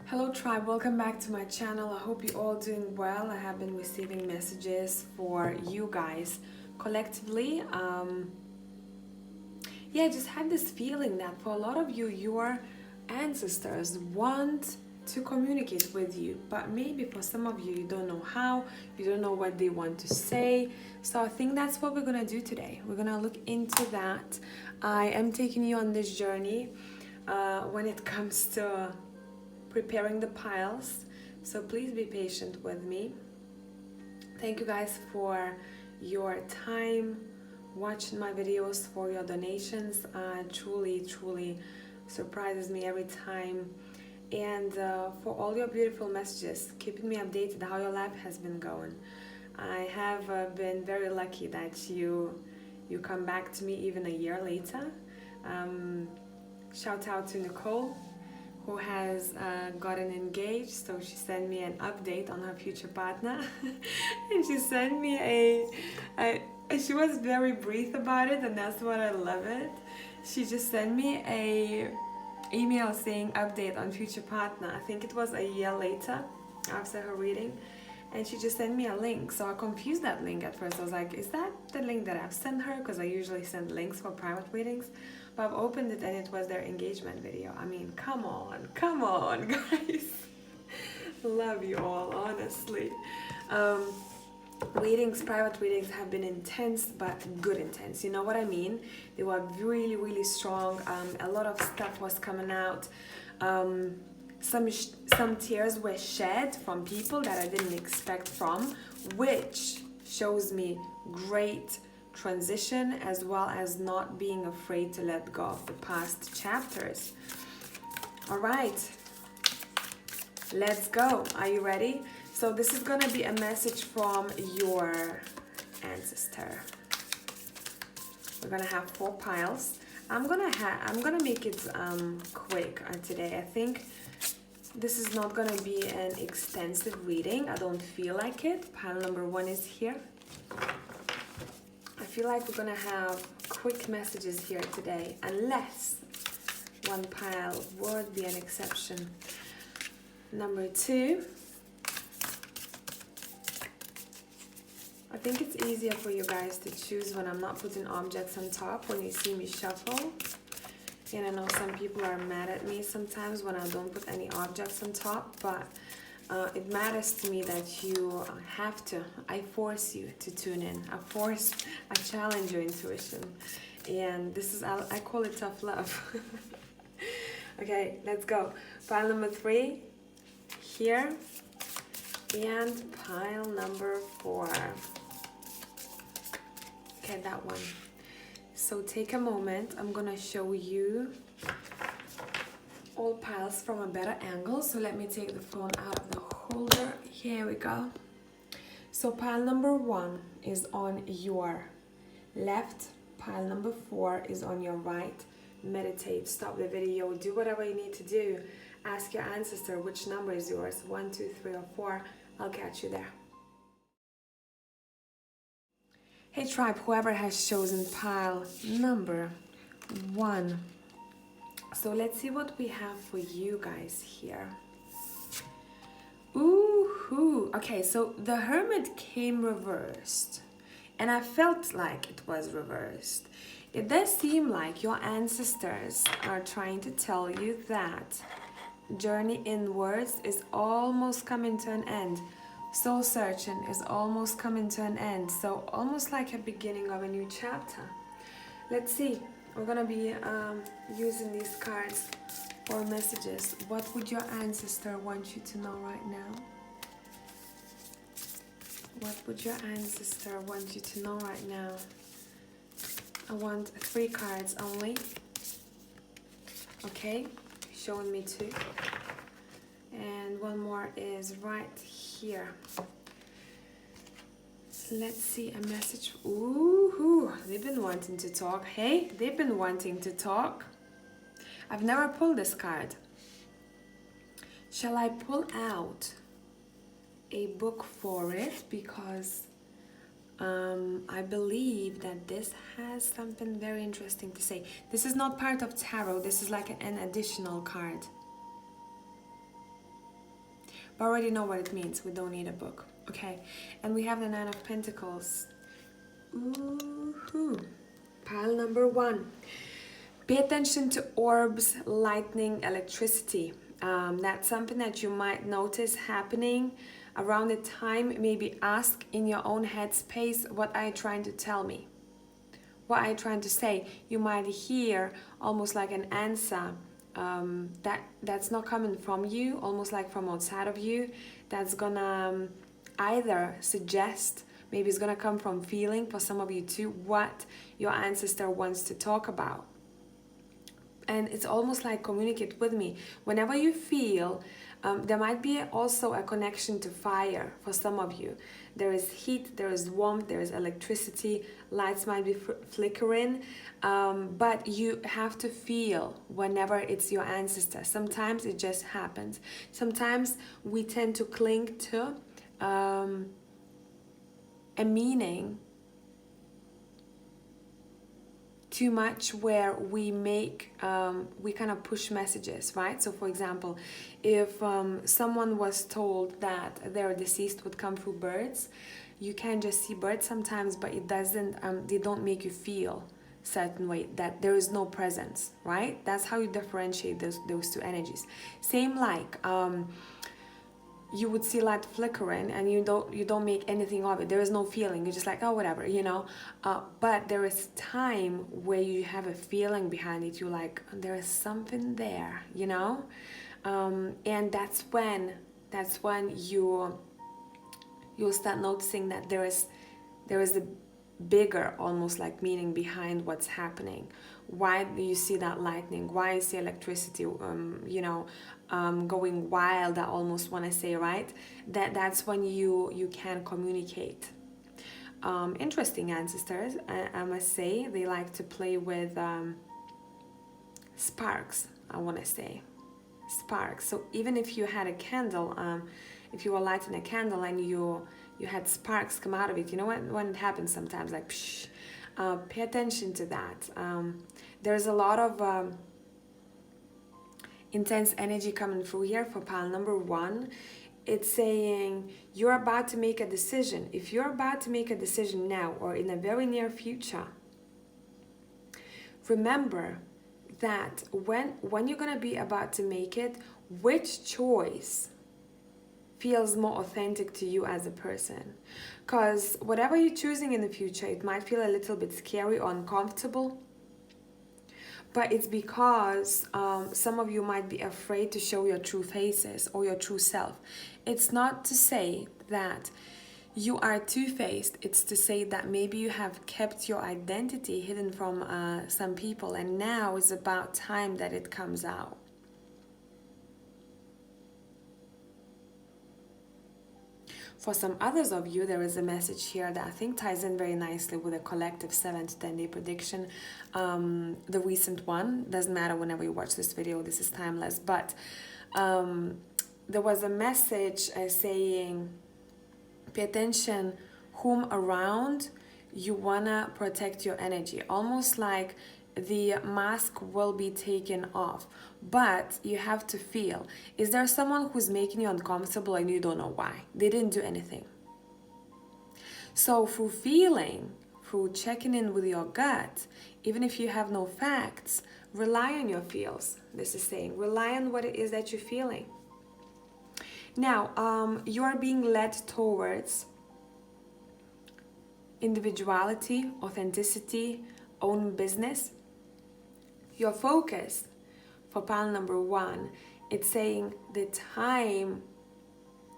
Hello tribe, welcome back to my channel. I hope you're all doing well. I have been receiving messages for you guys collectively. I just had this feeling that for a lot of you, your ancestors want to communicate with you, but maybe for some of you, you don't know how, you don't know what they want to say. So I think that's what we're gonna do today. We're gonna look into that. I am taking you on this journey when it comes to preparing the piles, so please be patient with me. Thank you guys for your time watching my videos, for your donations. Truly surprises me every time, and for all your beautiful messages, keeping me updated how your life has been going. I have been very lucky that you come back to me even a year later. Shout out to Nicole, who has gotten engaged. So she sent me an update on her future partner and she sent me she was very brief about it, and that's what I love it. She just sent me a email saying update on future partner. I think it was a year later after her reading, and she just sent me a link. So I confused that link at first. I was like, is that the link that I've sent her? Because I usually send links for private readings. But I've opened it and it was their engagement video. I mean, come on guys. Love you all, honestly. Private readings have been intense, but good intense. You know what I mean? They were really strong. A lot of stuff was coming out. Some tears were shed from people that I didn't expect from, which shows me great transition, as well as not being afraid to let go of the past chapters. All right, let's go. Are you ready? So this is gonna be a message from your ancestor. We're gonna have 4 piles. I'm gonna make it quick today. I think this is not gonna be an extensive reading. I don't feel like it. Pile number 1 is here. I feel like we're gonna have quick messages here today, unless one pile would be an exception. Number 2. I think it's easier for you guys to choose when I'm not putting objects on top when you see me shuffle. And I know some people are mad at me sometimes when I don't put any objects on top, but it matters to me that you have to. I force you to tune in. I challenge your intuition. And this is, I call it tough love. Okay, let's go. Pile number 3 here, and pile number 4. Okay, that one. So take a moment. I'm gonna show you all piles from a better angle. So let me take the phone out of the holder. Here we go. So pile number 1 is on your left. Pile number 4 is on your right. Meditate, stop the video, do whatever you need to do. Ask your ancestor which number is yours, 1, 2, 3, or 4. I'll catch you there. Hey tribe, whoever has chosen pile number 1. So let's see what we have for you guys here. Ooh, okay, so the Hermit came reversed, and I felt like it was reversed. It does seem like your ancestors are trying to tell you that journey inwards is almost coming to an end. Soul searching is almost coming to an end. So almost like a beginning of a new chapter. Let's see. We're gonna be using these cards for messages. What would your ancestor want you to know right now? What would your ancestor want you to know right now? I want 3 cards only. Okay, showing me 2. And one more is right here. Let's see a message. Ooh, they've been wanting to talk. Hey, they've been wanting to talk. I've never pulled this card. Shall I pull out a book for it? Because I believe that this has something very interesting to say. This is not part of tarot. This is like an additional card. but already know what it means. We don't need a book. Okay, and we have the Nine of Pentacles. Ooh, pile number 1. Pay attention to orbs, lightning, electricity. That's something that you might notice happening around the time. Maybe ask in your own headspace, what are you trying to tell me? What are you trying to say? You might hear almost like an answer that's not coming from you, almost like from outside of you, that's gonna either suggest, maybe it's gonna come from feeling for some of you too, what your ancestor wants to talk about. And it's almost like, communicate with me. Whenever you feel, there might be also a connection to fire for some of you. There is heat, there is warmth, there is electricity, lights might be flickering, but you have to feel whenever it's your ancestor. Sometimes it just happens. Sometimes we tend to cling to a meaning too much, where we make we kind of push messages, right? So for example, if someone was told that their deceased would come through birds, you can just see birds sometimes, but it doesn't they don't make you feel certain way, that there is no presence, right? That's how you differentiate those two energies. Same like you would see light flickering and you don't make anything of it. There is no feeling. You're just like, oh, whatever, you know. But there is time where you have a feeling behind it. You're like, there is something there, you know. And that's when you'll start noticing that there is a bigger, almost like, meaning behind what's happening. Why do you see that lightning? Why you see electricity? You know. Going wild, I almost want to say, right? That's when you can communicate. Interesting ancestors, I must say. They like to play with sparks, I want to say. Sparks. So even if you had a candle, if you were lighting a candle and you had sparks come out of it, you know when it happens sometimes, like psh, pay attention to that. There's a lot of intense energy coming through here for pile number 1. It's saying you're about to make a decision. If you're about to make a decision now or in a very near future, remember that when you're gonna be about to make it, which choice feels more authentic to you as a person. Because whatever you're choosing in the future, it might feel a little bit scary or uncomfortable. But it's because some of you might be afraid to show your true faces or your true self. It's not to say that you are two-faced. It's to say that maybe you have kept your identity hidden from some people, and now it's about time that it comes out. For some others of you, there is a message here that I think ties in very nicely with the collective 7 to 10 day prediction. The recent one, doesn't matter whenever you watch this video, this is timeless, but there was a message saying, pay attention whom around you wanna protect your energy. Almost like the mask will be taken off, but you have to feel, is there someone who's making you uncomfortable and you don't know why? They didn't do anything. So through feeling, through checking in with your gut, even if you have no facts, rely on your feels. This is saying, rely on what it is that you're feeling. Now, you are being led towards individuality, authenticity, own business. Your focus for pile number 1, it's saying the time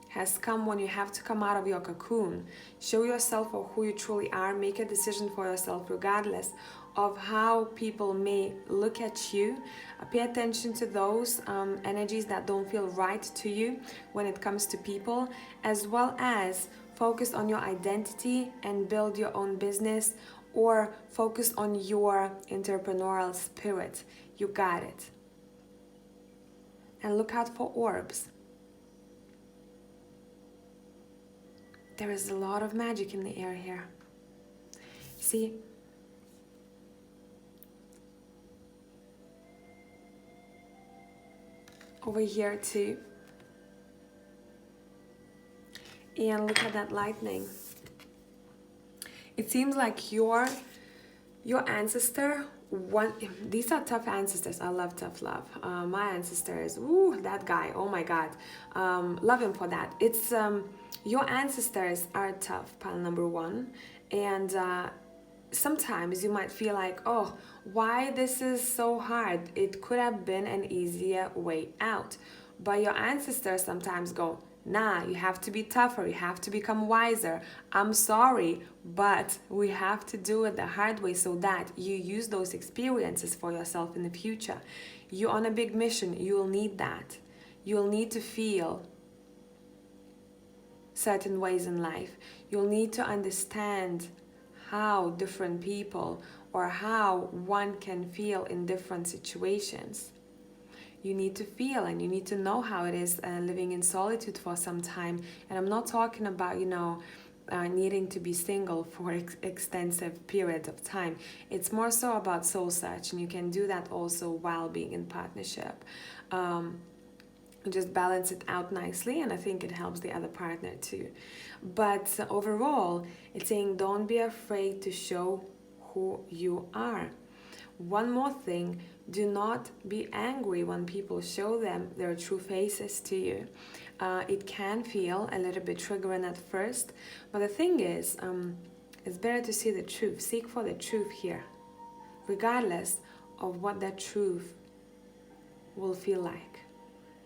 has come when you have to come out of your cocoon, show yourself for who you truly are, make a decision for yourself regardless of how people may look at you. Pay attention to those energies that don't feel right to you when it comes to people, as well as focus on your identity and build your own business, or focus on your entrepreneurial spirit. You got it. And look out for orbs. There is a lot of magic in the air here. See? Over here too. And look at that lightning. It seems like your ancestor, these are tough ancestors. I love tough love. My ancestor is, ooh, that guy, oh my God. Love him for that. It's, your ancestors are tough, pile number one. And sometimes you might feel like, oh, why this is so hard? It could have been an easier way out. But your ancestors sometimes go, nah, you have to be tougher, you have to become wiser. I'm sorry, but we have to do it the hard way so that you use those experiences for yourself in the future. You're on a big mission, you'll need that. You'll need to feel certain ways in life. You'll need to understand how different people or how one can feel in different situations. You need to feel and you need to know how it is living in solitude for some time. And I'm not talking about, needing to be single for extensive periods of time. It's more so about soul search, and you can do that also while being in partnership. Just balance it out nicely, and I think it helps the other partner too. But overall, it's saying don't be afraid to show who you are. One more thing, do not be angry when people show them their true faces to you. It can feel a little bit triggering at first, but the thing is, it's better to see the truth. Seek for the truth here, regardless of what that truth will feel like.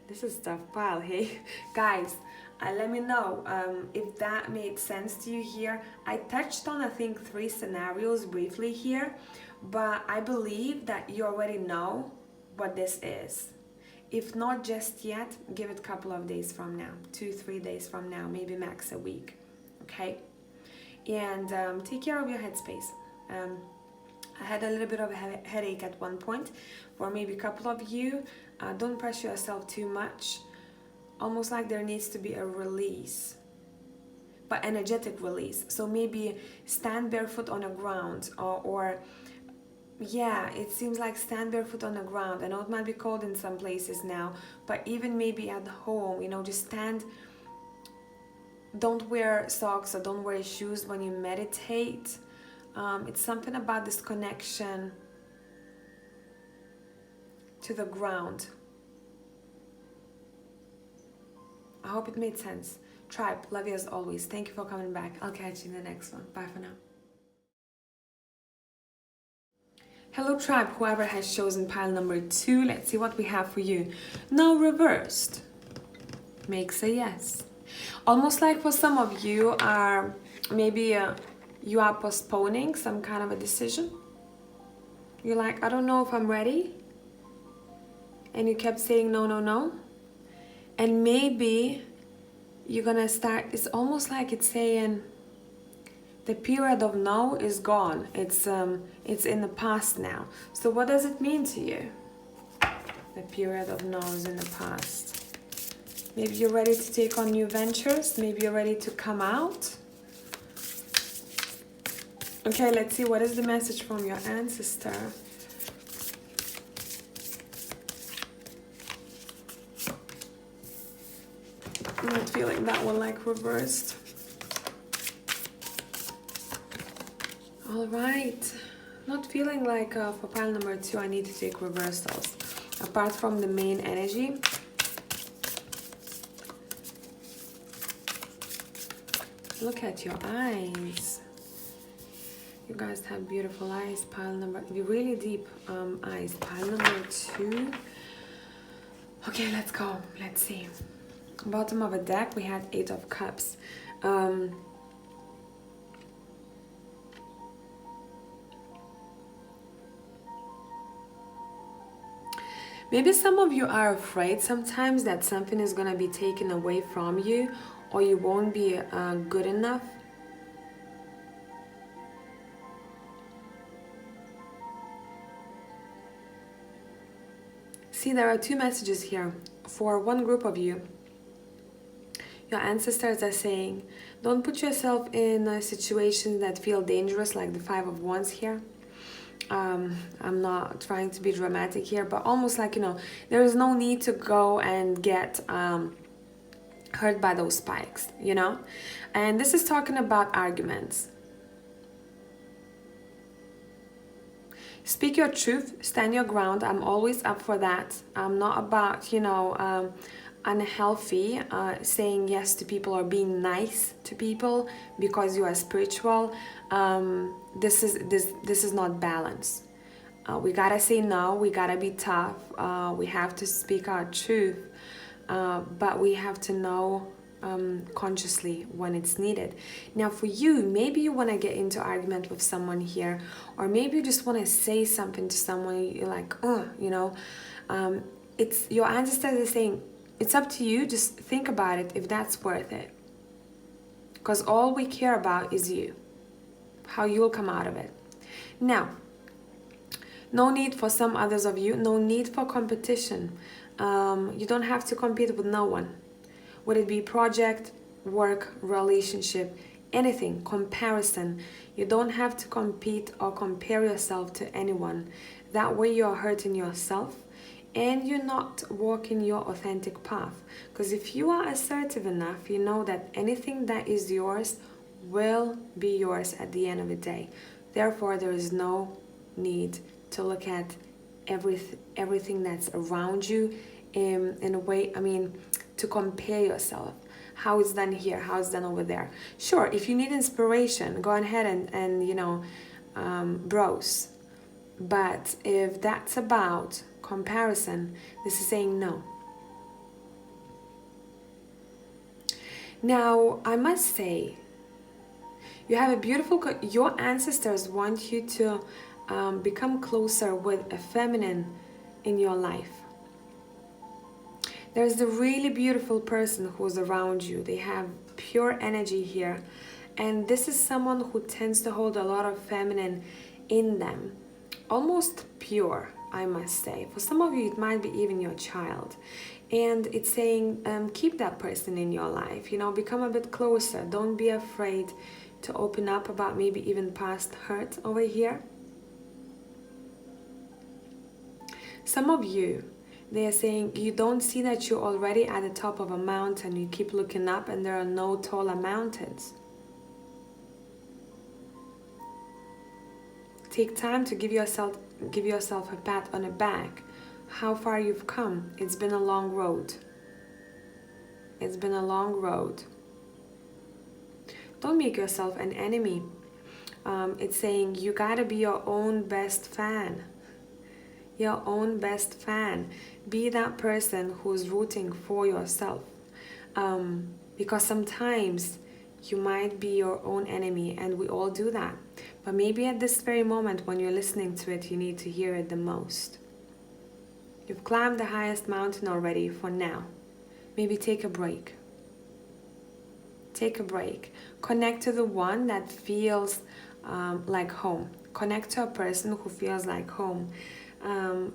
This is tough pile, hey? Guys, let me know if that made sense to you here. I touched on, I think, 3 scenarios briefly here, but I believe that you already know what this is. If not just yet, give it a couple of days from now, 2-3 days from now, maybe max a week, okay? And take care of your headspace. I had a little bit of a headache at one point. For maybe a couple of you, don't pressure yourself too much. Almost like there needs to be a release, but energetic release. So maybe stand barefoot on the ground, or yeah, it seems like stand barefoot on the ground. I know it might be cold in some places now, but even maybe at home, just stand. Don't wear socks or don't wear shoes when you meditate. It's something about this connection to the ground. I hope it made sense. Tribe, love you as always. Thank you for coming back. I'll catch you in the next one. Bye for now. Hello tribe, whoever has chosen pile number 2, let's see what we have for you. Now reversed makes a yes. Almost like for some of you are maybe you are postponing some kind of a decision. You're like, I don't know if I'm ready. And you kept saying no, no, no. And maybe you're gonna start, it's almost like it's saying the period of no is gone. It's in the past now. So what does it mean to you? The period of no is in the past. Maybe you're ready to take on new ventures. Maybe you're ready to come out. Okay, let's see, what is the message from your ancestor? I'm not feeling that one like reversed. All right, not feeling like for pile number 2 I need to take reversals. Apart from the main energy, look at your eyes. You guys have beautiful eyes. Pile number, really deep eyes. Pile number 2. Okay, let's go. Let's see. Bottom of a deck, we had 8 of Cups. Maybe some of you are afraid sometimes that something is going to be taken away from you, or you won't be good enough. See, there are 2 messages here. For one group of you, your ancestors are saying, don't put yourself in situations that feel dangerous, like the 5 of Wands here. I'm not trying to be dramatic here, but almost like, there is no need to go and get hurt by those spikes, you know? And this is talking about arguments. Speak your truth, stand your ground. I'm always up for that. I'm not about, you know, unhealthy, saying yes to people or being nice to people because you are spiritual. This is not balance. We gotta say no, we gotta be tough, we have to speak our truth, but we have to know consciously when it's needed. Now for you, maybe you want to get into argument with someone here, or maybe you just want to say something to someone, you're like, oh, you know, it's your ancestors are saying, it's up to you, just think about it if that's worth it. Because all we care about is you, how you'll come out of it. Now, no need for some others of you, no need for competition. You don't have to compete with no one. Would it be project, work, relationship, anything, comparison. You don't have to compete or compare yourself to anyone. That way you're hurting yourself and you're not walking your authentic path. Because if you are assertive enough, you know that anything that is yours will be yours at the end of the day. Therefore, there is no need to look at everything that's around you in a way, I mean, to compare yourself. How it's done here, how it's done over there. Sure, if you need inspiration, go ahead and you know, browse. But if that's about comparison, this is saying no. Now, I must say, you have a beautiful, your ancestors want you to become closer with a feminine in your life. There's a really beautiful person who's around you. They have pure energy here. And this is someone who tends to hold a lot of feminine in them. Almost pure, I must say. For some of you, it might be even your child. And it's saying, keep that person in your life. You know, become a bit closer. Don't be afraid to open up about maybe even past hurt over here. Some of you, they are saying you don't see that you're already at the top of a mountain. You keep looking up and there are no taller mountains. Take time to give yourself a pat on the back. How far you've come. It's been a long road. It's been a long road. Don't make yourself an enemy. It's saying you gotta be your own best fan. Your own best fan. Be that person who's rooting for yourself. Because sometimes you might be your own enemy, and we all do that. But maybe at this very moment when you're listening to it, you need to hear it the most. You've climbed the highest mountain already for now. Maybe take a break. Take a break. Connect to the one that feels like home. Connect to a person who feels like home.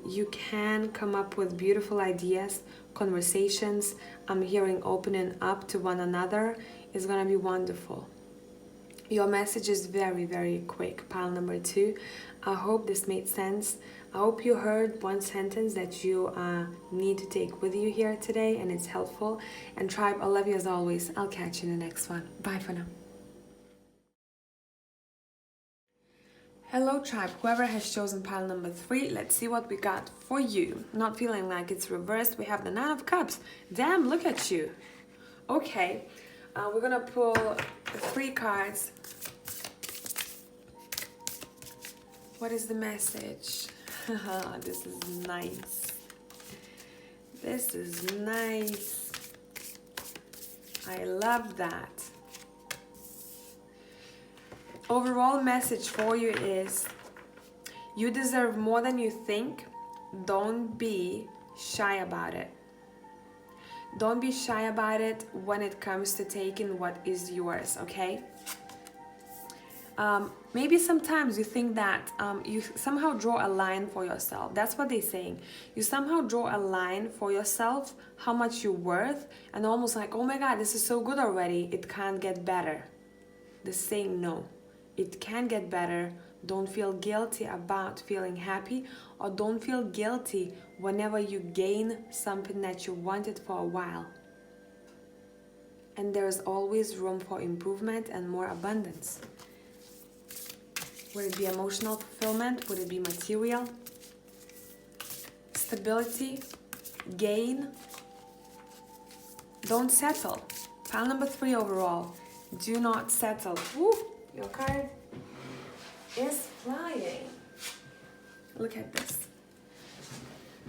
You can come up with beautiful ideas, conversations. I'm hearing opening up to one another is going to be wonderful. Your message is very, very quick, pile number 2. I hope this made sense. I hope you heard one sentence that you need to take with you here today and it's helpful. And tribe, I love you as always. I'll catch you in the next one. Bye for now. Hello tribe, whoever has chosen pile number 3, let's see what we got for you. Not feeling like it's reversed, we have the 9 of Cups. Damn, look at you. Okay, we're gonna pull 3 cards. What is the message? This is nice. This is nice. I love that. Overall message for you is you deserve more than you think. Don't be shy about it. Don't be shy about it when it comes to taking what is yours, okay? Maybe sometimes you think that you somehow draw a line for yourself. That's what they're saying. You somehow draw a line for yourself, how much you're worth, and almost like, oh my God, this is so good already. It can't get better. They're saying no. It can get better. Don't feel guilty about feeling happy, or don't feel guilty whenever you gain something that you wanted for a while. and there's always room for improvement and more abundance. Would it be emotional fulfillment? Would it be material? Stability? Gain? Don't settle. Pile number 3 overall. Do not settle. Woo! Your card is flying. Look at this.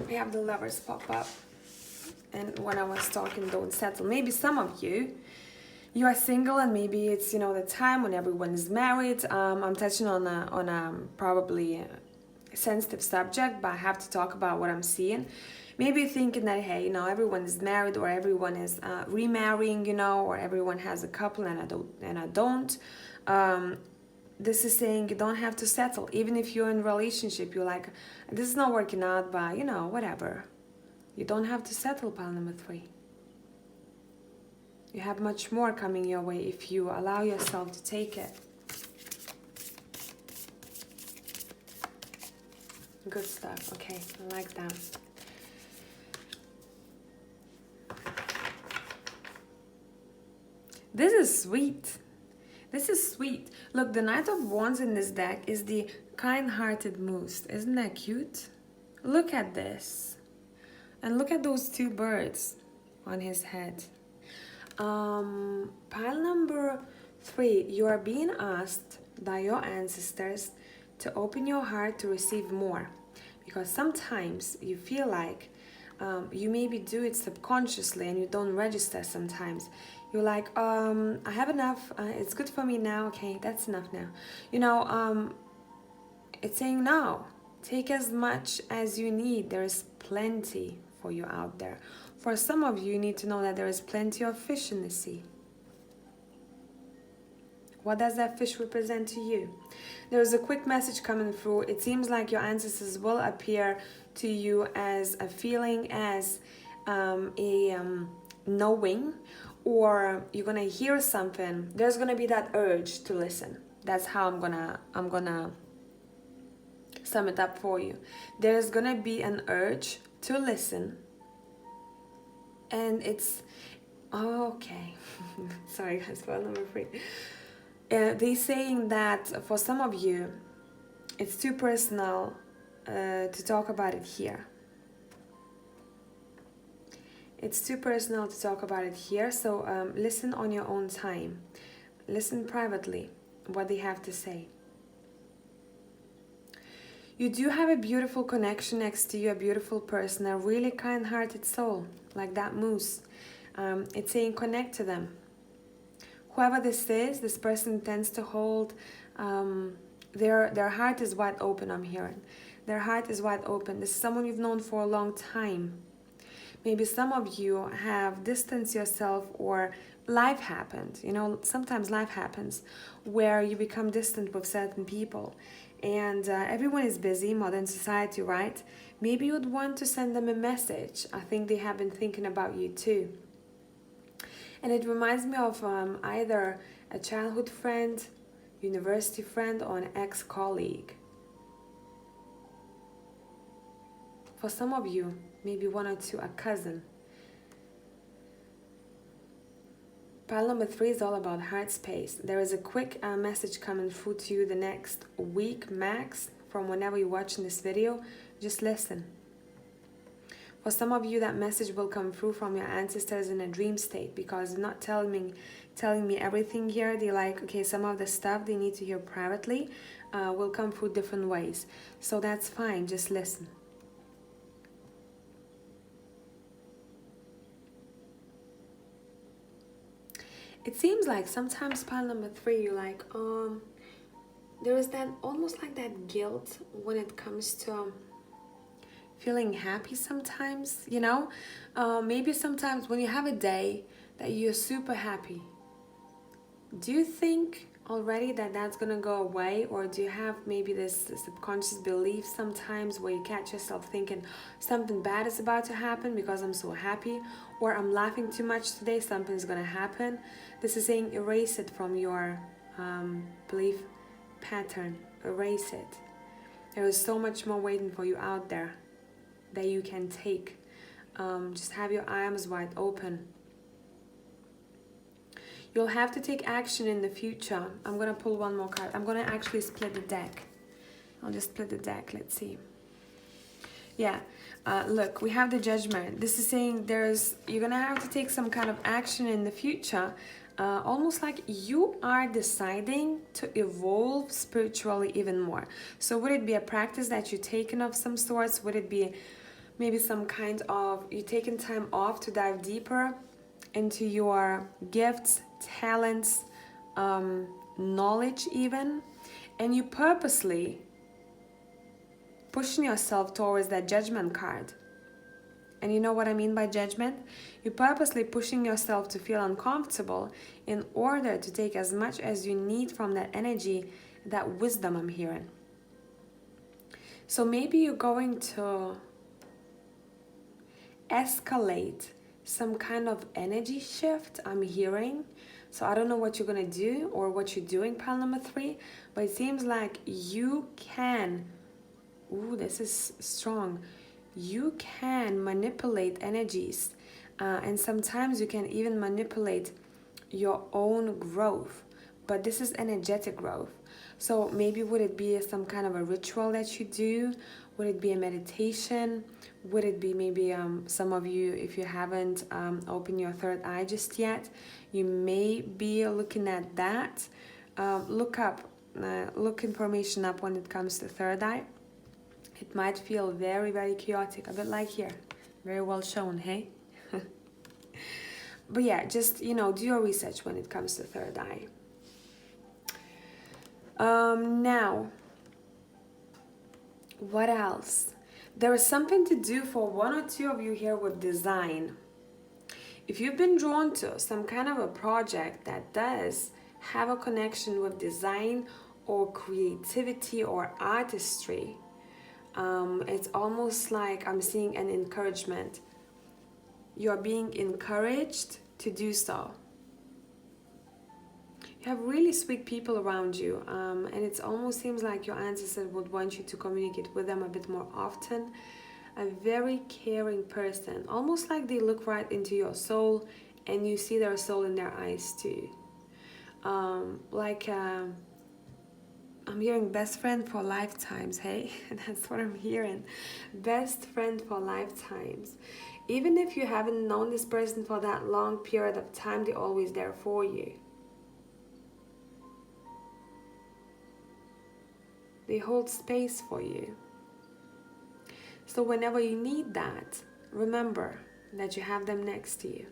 We have the Lovers pop up. And when I was talking, don't settle. Maybe some of you are single, and maybe it's, you know, the time when everyone is married. I'm touching on a probably sensitive subject, but I have to talk about what I'm seeing. Maybe you're thinking that, hey, you know, everyone is married, or everyone is remarrying, you know, or everyone has a couple and I don't. This is saying you don't have to settle. Even if you're in a relationship, you're like, this is not working out, but, you know, whatever. You don't have to settle, pile number 3. You have much more coming your way if you allow yourself to take it. Good stuff. Okay, I like that. This is sweet. This is sweet. Look, the Knight of Wands in this deck is the kind-hearted moose. Isn't that cute? Look at this. And look at those 2 birds on his head. Pile number 3, you are being asked by your ancestors to open your heart to receive more. Because sometimes you feel like you maybe do it subconsciously and you don't register sometimes. You're like, I have enough, it's good for me now, okay, that's enough now. You know, it's saying no, take as much as you need. There is plenty for you out there. For some of you, you need to know that there is plenty of fish in the sea. What does that fish represent to you? There's a quick message coming through. It seems like your ancestors will appear to you as a feeling, as knowing, or you're gonna hear something. There's gonna be that urge to listen. That's how I'm gonna sum it up for you. There's gonna be an urge to listen, and it's okay. Sorry guys, for number 3. They're saying that for some of you, it's too personal to talk about it here. It's too personal to talk about it here, so listen on your own time. Listen privately what they have to say. You do have a beautiful connection next to you, a beautiful person, a really kind-hearted soul, like that moose. It's saying connect to them. Whoever this is, this person tends to hold, their heart is wide open, I'm hearing. Their heart is wide open. This is someone you've known for a long time. Maybe some of you have distanced yourself, or life happened. You know, sometimes life happens where you become distant with certain people. And everyone is busy, modern society, right? Maybe you'd want to send them a message. I think they have been thinking about you too. And it reminds me of either a childhood friend, university friend, or an ex-colleague. For some of you, maybe 1 or 2, a cousin. Pile number 3 is all about heart space. There is a quick message coming through to you the next week max, from whenever you're watching this video. Just listen. For some of you, that message will come through from your ancestors in a dream state, because they're not telling me everything here. They're like, okay, some of the stuff they need to hear privately will come through different ways. So that's fine, just listen. It seems like sometimes pile number 3, you're like, there is that almost like that guilt when it comes to feeling happy sometimes, you know? Maybe sometimes when you have a day that you're super happy, do you think already that that's gonna go away? Or do you have maybe this subconscious belief sometimes where you catch yourself thinking something bad is about to happen because I'm so happy, or I'm laughing too much today, something's gonna happen? This is saying erase it from your belief pattern. Erase it. There is so much more waiting for you out there that you can take. Just have your arms wide open. You'll have to take action in the future. I'm going to pull one more card. I'm going to actually split the deck. I'll just split the deck. Let's see. Yeah, look, we have the Judgment. This is saying you're going to have to take some kind of action in the future. Almost like you are deciding to evolve spiritually even more. So would it be a practice that you're taking of some sorts? Would it be maybe some kind of, you taking time off to dive deeper into your gifts, talents, knowledge even, and you purposely pushing yourself towards that Judgment card. And you know what I mean by judgment? You're purposely pushing yourself to feel uncomfortable in order to take as much as you need from that energy, that wisdom I'm hearing. So maybe you're going to escalate some kind of energy shift I'm hearing. So I don't know what you're going to do or what you're doing, pile number 3, but it seems like you can, ooh, this is strong. You can manipulate energies, and sometimes you can even manipulate your own growth, but this is energetic growth. So maybe would it be some kind of a ritual that you do? Would it be a meditation? Would it be maybe some of you, if you haven't opened your third eye just yet, you may be looking at that. Look information up when it comes to third eye. It might feel very, very chaotic, a bit like here. Very well shown, hey? But yeah, just, do your research when it comes to third eye. Now, what else? There is something to do for one or two of you here with design. If you've been drawn to some kind of a project that does have a connection with design or creativity or artistry, it's almost like I'm seeing an encouragement. You're being encouraged to do so. You have really sweet people around you, and it almost seems like your ancestors would want you to communicate with them a bit more often. A very caring person, almost like they look right into your soul and you see their soul in their eyes too. I'm hearing best friend for lifetimes, hey? That's what I'm hearing. Best friend for lifetimes. Even if you haven't known this person for that long period of time, they're always there for you. They hold space for you. So whenever you need that, remember that you have them next to you.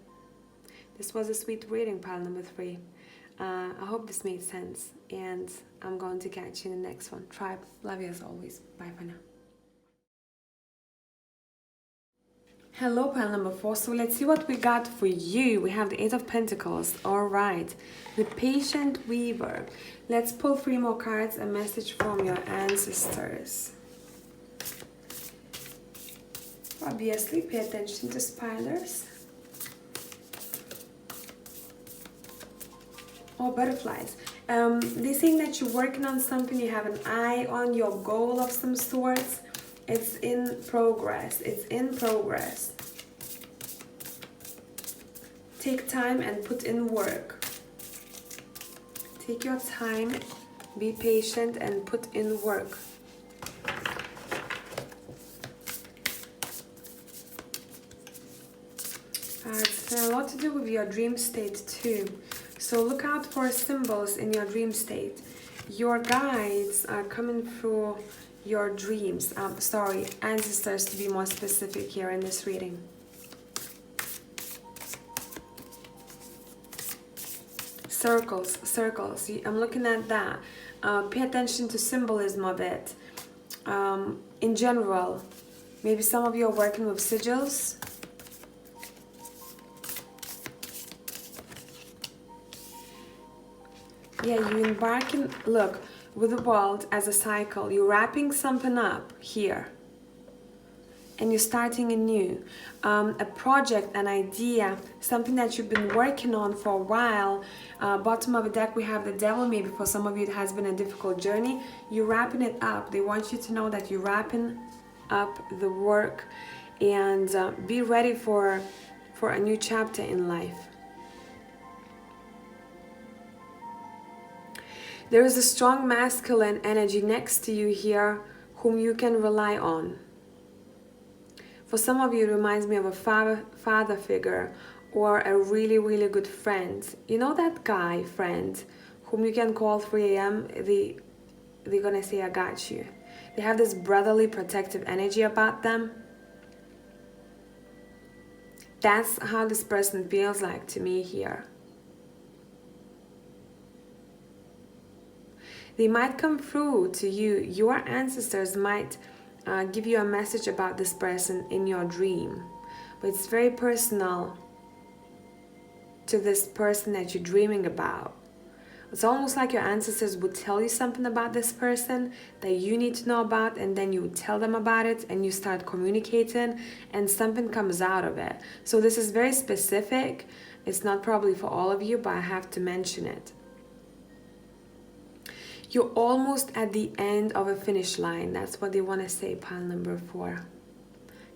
This was a sweet reading, pile number 3. I hope this made sense, and I'm going to catch you in the next one. Tribe, love you as always. Bye for now. Hello, pile number 4. So let's see what we got for you. We have the 8 of Pentacles. All right. The Patient Weaver. Let's pull 3 more cards. A message from your ancestors. Obviously, pay attention to spiders. Or butterflies. They're saying that you're working on something, you have an eye on your goal of some sorts. It's in progress. It's in progress. Take time and put in work. Take your time, be patient, and put in work. It's a lot to do with your dream state too. So look out for symbols in your dream state. Your guides are coming through your dreams. Ancestors to be more specific here in this reading. Circles. I'm looking at that. Pay attention to symbolism of it. In general, maybe some of you are working with sigils. Yeah, you embarking, look, with the world as a cycle. You're wrapping something up here. And you're starting anew. A project, an idea, something that you've been working on for a while. Bottom of the deck, we have the Devil. Maybe for some of you, it has been a difficult journey. You're wrapping it up. They want you to know that you're wrapping up the work. And be ready for a new chapter in life. There is a strong masculine energy next to you here whom you can rely on. For some of you, it reminds me of a father figure or a really, really good friend. You know that guy friend whom you can call 3 a.m. They're gonna say, I got you. They have this brotherly protective energy about them. That's how this person feels like to me here. They might come through to you. Your ancestors might give you a message about this person in your dream. But it's very personal to this person that you're dreaming about. It's almost like your ancestors would tell you something about this person that you need to know about, and then you would tell them about it and you start communicating and something comes out of it. So this is very specific. It's not probably for all of you, but I have to mention it. You're almost at the end of a finish line. That's what they want to say, pile number 4.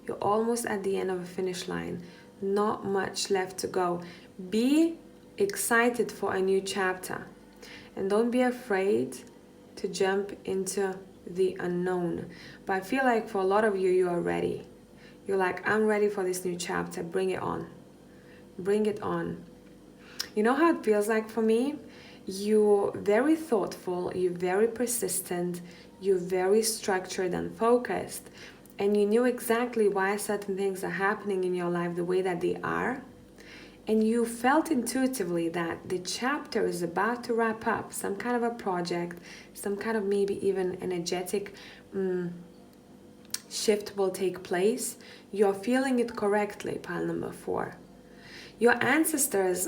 You're almost at the end of a finish line. Not much left to go. Be excited for a new chapter. And don't be afraid to jump into the unknown. But I feel like for a lot of you, you are ready. You're like, I'm ready for this new chapter. Bring it on. Bring it on. You know how it feels like for me? You're very thoughtful, you're very persistent, you're very structured and focused, and you knew exactly why certain things are happening in your life the way that they are, and you felt intuitively that the chapter is about to wrap up, some kind of a project, some kind of maybe even energetic shift will take place. You're feeling it correctly, pile number 4. Your ancestors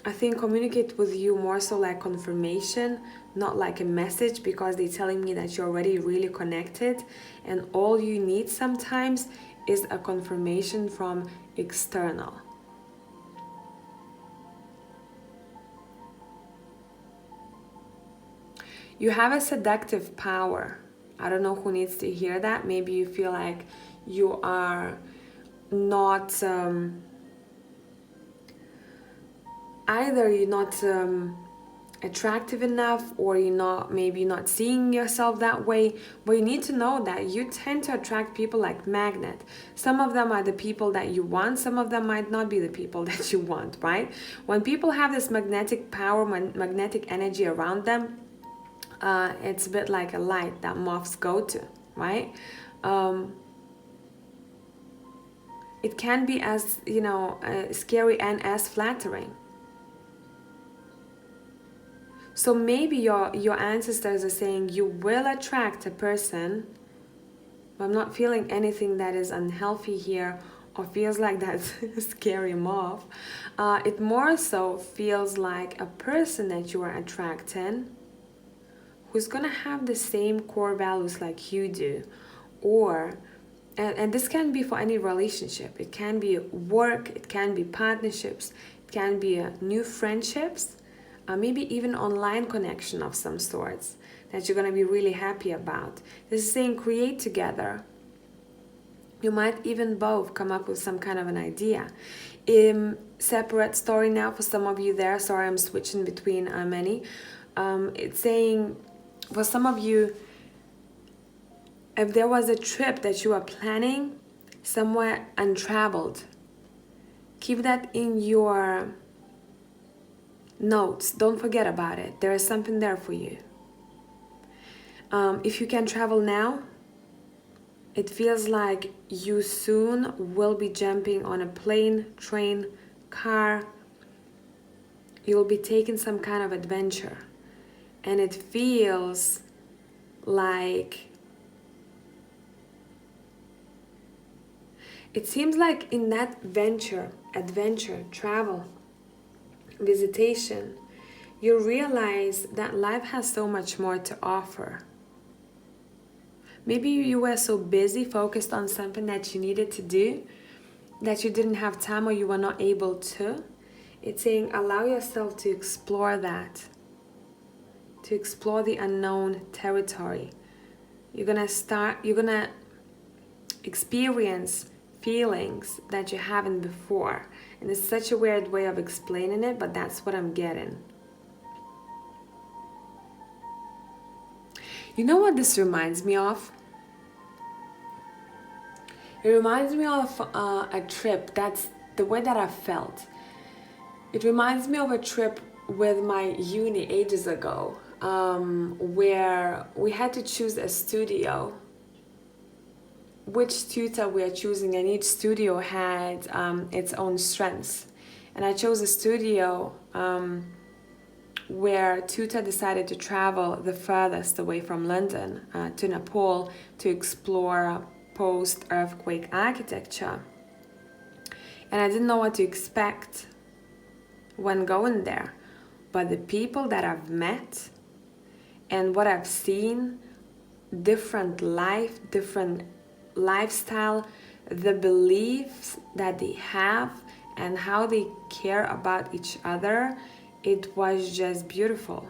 I think communicate with you more so like confirmation, not like a message, because they're telling me that you're already really connected, and all you need sometimes is a confirmation from external. You have a seductive power. I don't know who needs to hear that. Maybe you feel like you are not either you're not attractive enough, or maybe you're not seeing yourself that way. But you need to know that you tend to attract people like magnet. Some of them are the people that you want, some of them might not be the people that you want, right? When people have this magnetic power, magnetic energy around them, it's a bit like a light that moths go to, right? It can be as, scary and as flattering. So maybe your ancestors are saying you will attract a person, but I'm not feeling anything that is unhealthy here or feels like that's scary moth. It more so feels like a person that you are attracting who's gonna have the same core values like you do, or and this can be for any relationship. It can be work, it can be partnerships, it can be new friendships. Maybe even online connection of some sorts that you're going to be really happy about. This is saying create together. You might even both come up with some kind of an idea. Separate story now for some of you there. Sorry, I'm switching between many. It's saying for some of you, if there was a trip that you are planning somewhere untraveled, keep that in your notes. Don't forget about it. There is something there for you. If you can travel now, it feels like you soon will be jumping on a plane, train, car. You'll be taking some kind of adventure, and it feels like it seems like in that adventure, travel, visitation, you realize that life has so much more to offer. Maybe you were so busy, focused on something that you needed to do, that you didn't have time or you were not able to. It's saying allow yourself to explore that, to explore the unknown territory. You're gonna experience feelings that you haven't before. And it's such a weird way of explaining it, but that's what I'm getting. You know what this reminds me of? It reminds me of a trip. That's the way that I felt. It reminds me of a trip with my uni ages ago, where we had to choose a studio, which tutor we are choosing, and each studio had its own strengths. And I chose a studio where tutor decided to travel the furthest away from London, to Nepal, to explore post-earthquake architecture. And I didn't know what to expect when going there, but the people that I've met and what I've seen, different life, different lifestyle, the beliefs that they have and how they care about each other, it was just beautiful.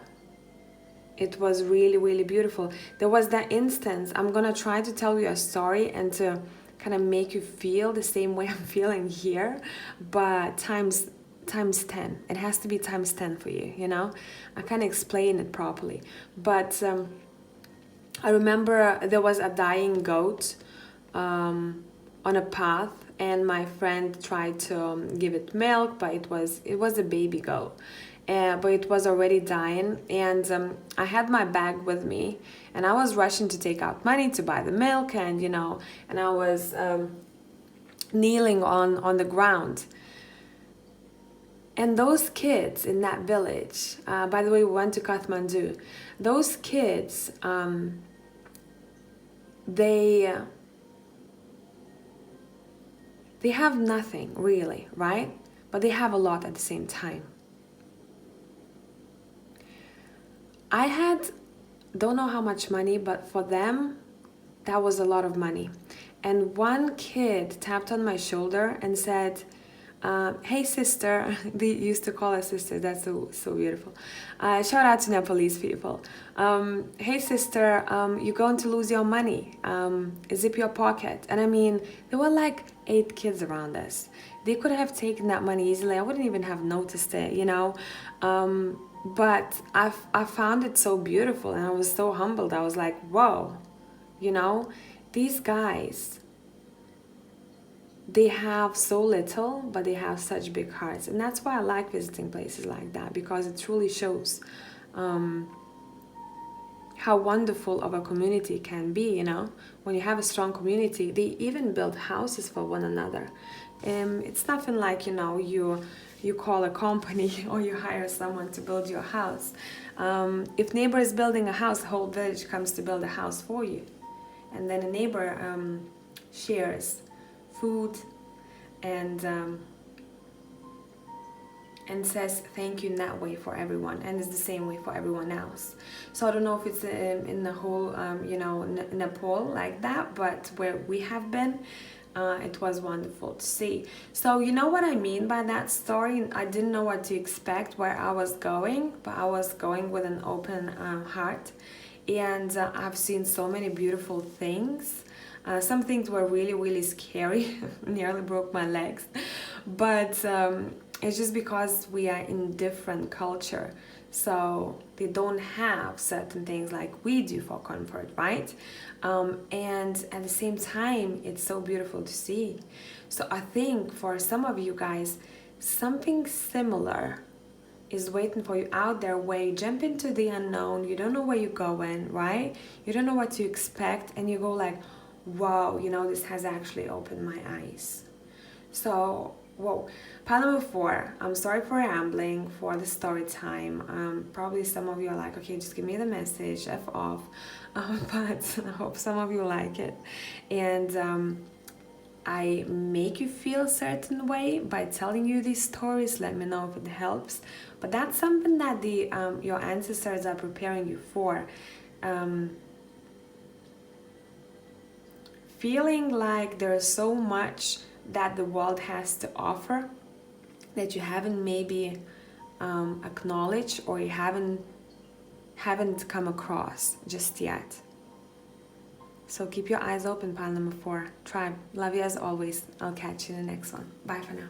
It was really, really beautiful. There was that instance, I'm gonna try to tell you a story and to kind of make you feel the same way I'm feeling here, but times 10. It has to be times 10 for you, you know? I can't explain it properly. But I remember there was a dying goat on a path, and my friend tried to give it milk, but it was a baby goat. But it was already dying, and I had my bag with me, and I was rushing to take out money to buy the milk, and and I was kneeling on the ground. And those kids in that village, by the way, we went to Kathmandu. Those kids, they have nothing really, right? But they have a lot at the same time. I don't know how much money, but for them, that was a lot of money. And one kid tapped on my shoulder and said, hey sister, they used to call her sister, that's so beautiful. Shout out to Nepalese people. Hey sister, you're going to lose your money, zip your pocket. And I mean, there were like 8 kids around us. They could have taken that money easily. I wouldn't even have noticed it, but I found it so beautiful, and I was so humbled. I was like, whoa, these guys, they have so little, but they have such big hearts. And that's why I like visiting places like that, because it truly shows how wonderful of a community can be, When you have a strong community, they even build houses for one another. It's nothing like, you call a company or you hire someone to build your house. If neighbor is building a house, the whole village comes to build a house for you. And then a neighbor shares food and says thank you in that way for everyone, and it's the same way for everyone else. So I don't know if it's in the whole Nepal like that, but where we have been, it was wonderful to see. So you know what I mean by that story? I didn't know what to expect, where I was going, but I was going with an open heart, and I've seen so many beautiful things. Some things were really, really scary, nearly broke my legs, but it's just because we are in different culture, so they don't have certain things like we do for comfort, right? And at the same time, it's so beautiful to see. So I think for some of you guys, something similar is waiting for you out there, where you jump into the unknown. You don't know where you're going, right? You don't know what to expect, and you go like, wow, this has actually opened my eyes. So, whoa. Part number 4, I'm sorry for rambling, for the story time. Probably some of you are like, okay, just give me the message, F off. But I hope some of you like it. And I make you feel a certain way by telling you these stories. Let me know if it helps. But that's something that your ancestors are preparing you for. Feeling like there's so much that the world has to offer that you haven't maybe acknowledged, or you haven't come across just yet. So keep your eyes open, pile number 4. Tribe, love you as always. I'll catch you in the next one. Bye for now.